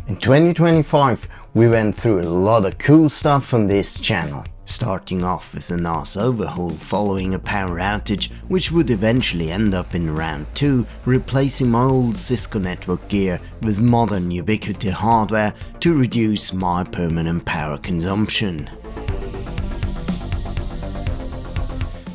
In 2025 we went through a lot of cool stuff on this channel. Starting off with a NAS overhaul following a power outage which would eventually end up in round 2 replacing my old Cisco network gear with modern Ubiquiti hardware to reduce my permanent power consumption.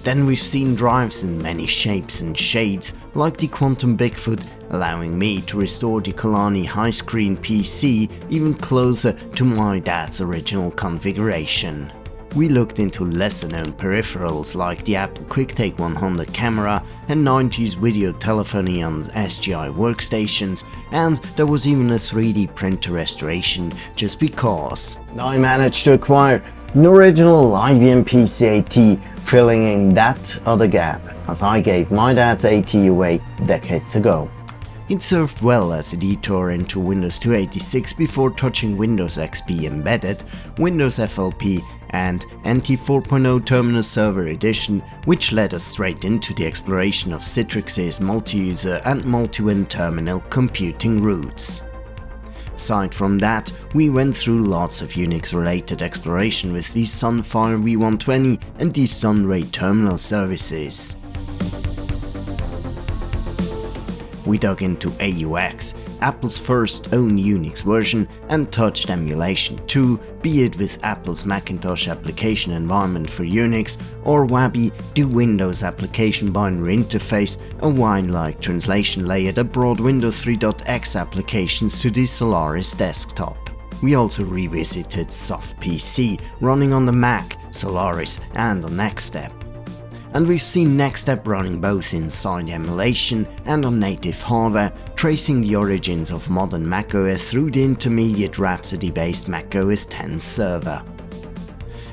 Then we've seen drives in many shapes and shades, like the Quantum Bigfoot, allowing me to restore the Colani Highscreen PC even closer to my dad's original configuration. We looked into lesser known peripherals like the Apple QuickTake 100 camera and 90s video telephony on SGI workstations, and there was even a 3D printer restoration just because. I managed to acquire an original IBM PC AT, filling in that other gap, as I gave my dad's AT away decades ago. It served well as a detour into Windows 286 before touching Windows XP Embedded, Windows FLP and NT 4.0 Terminal Server Edition, which led us straight into the exploration of Citrix's multi-user and multi-win terminal computing roots. Aside from that, we went through lots of Unix related exploration with the Sun Fire V120 and the Sunray terminal services. We dug into AUX, Apple's first own Unix version, and touched emulation too, be it with Apple's Macintosh application environment for Unix or WABI, the Windows application binary interface, a wine-like translation layer that brought Windows 3.x applications to the Solaris desktop. We also revisited SoftPC, running on the Mac, Solaris and on NeXTSTEP. And we've seen NeXTSTEP running both inside emulation and on native hardware, tracing the origins of modern macOS through the intermediate Rhapsody based macOS X server.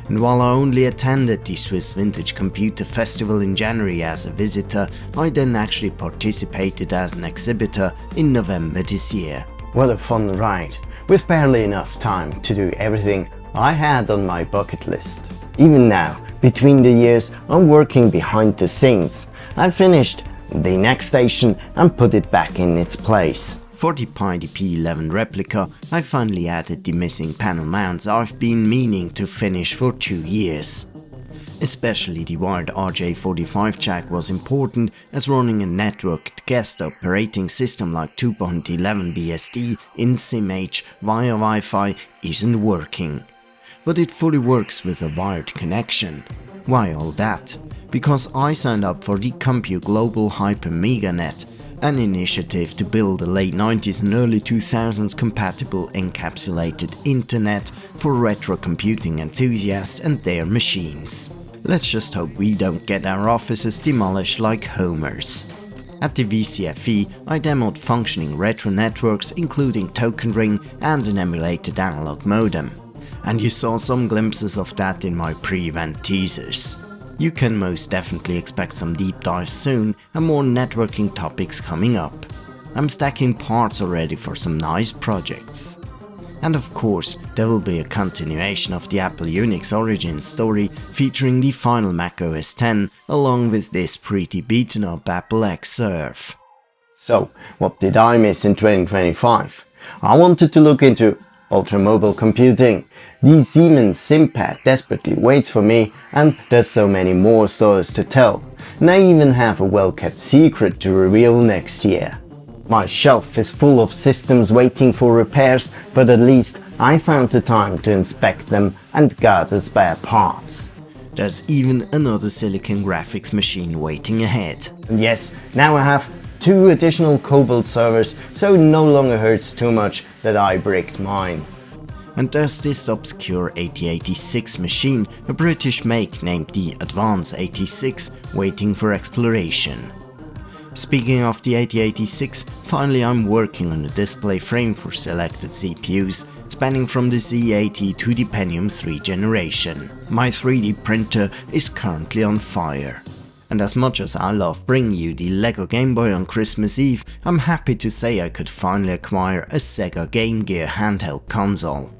And while I only attended the Swiss Vintage Computer Festival in January as a visitor, I then actually participated as an exhibitor in November this year. What a fun ride, with barely enough time to do everything I had on my bucket list. Even now, between the years, I'm working behind the scenes. I finished the next station and put it back in its place. For the Pi P11 replica, I finally added the missing panel mounts I've been meaning to finish for 2 years. Especially the wired RJ45 jack was important, as running a networked guest operating system like 2.11 BSD in SimH via Wi-Fi isn't working. But it fully works with a wired connection. Why all that? Because I signed up for the Compute Global Hyperionet, an initiative to build a late 90s and early 2000s compatible encapsulated internet for retro computing enthusiasts and their machines. Let's just hope we don't get our offices demolished like Homer's. At the VCFe, I demoed functioning retro networks including Token Ring and an emulated analog modem. And you saw some glimpses of that in my pre-event teasers. You can most definitely expect some deep dives soon and more networking topics coming up. I'm stacking parts already for some nice projects. And of course, there will be a continuation of the Apple Unix origin story featuring the final macOS X along with this pretty beaten up Apple Xserve. So, what did I miss in 2025? I wanted to look into ultra-mobile computing. The Siemens SimPad desperately waits for me, and there's so many more stories to tell. And I even have a well-kept secret to reveal next year. My shelf is full of systems waiting for repairs, but at least I found the time to inspect them and gather spare parts. There's even another silicon graphics machine waiting ahead. And yes, now I have 2 additional Cobalt servers, so it no longer hurts too much that I bricked mine. And there's this obscure 8086 machine, a British make named the Advance 86, waiting for exploration. Speaking of the 8086, finally I'm working on a display frame for selected CPUs, spanning from the Z80 to the Pentium 3 generation. My 3D printer is currently on fire. And as much as I love bringing you the LEGO Game Boy on Christmas Eve, I'm happy to say I could finally acquire a SEGA Game Gear handheld console.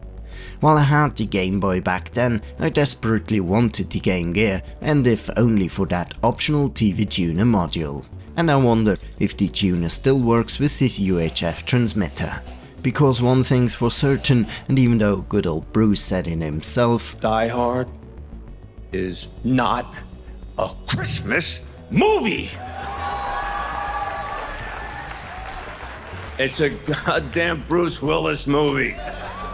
While I had the Game Boy back then, I desperately wanted the Game Gear, and if only for that optional TV tuner module. And I wonder if the tuner still works with this UHF transmitter. Because one thing's for certain, and even though good old Bruce said it himself, Die Hard is not a Christmas movie. It's a goddamn Bruce Willis movie.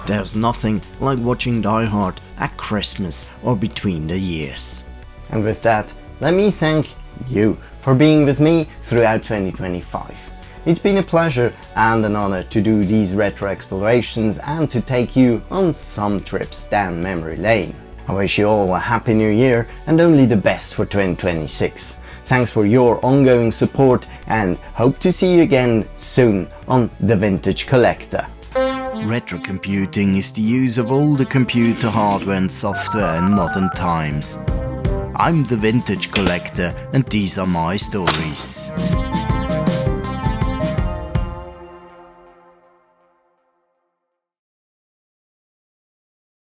there's nothing like watching Die Hard at Christmas or between the years. And with that, let me thank you for being with me throughout 2025. It's been a pleasure and an honor to do these retro explorations and to take you on some trips down memory lane. I wish you all a happy new year and only the best for 2026. Thanks for your ongoing support and hope to see you again soon on The Vintage Collector. Retro computing is the use of all the computer hardware and software in modern times. I'm the Vintage Collector and these are my stories.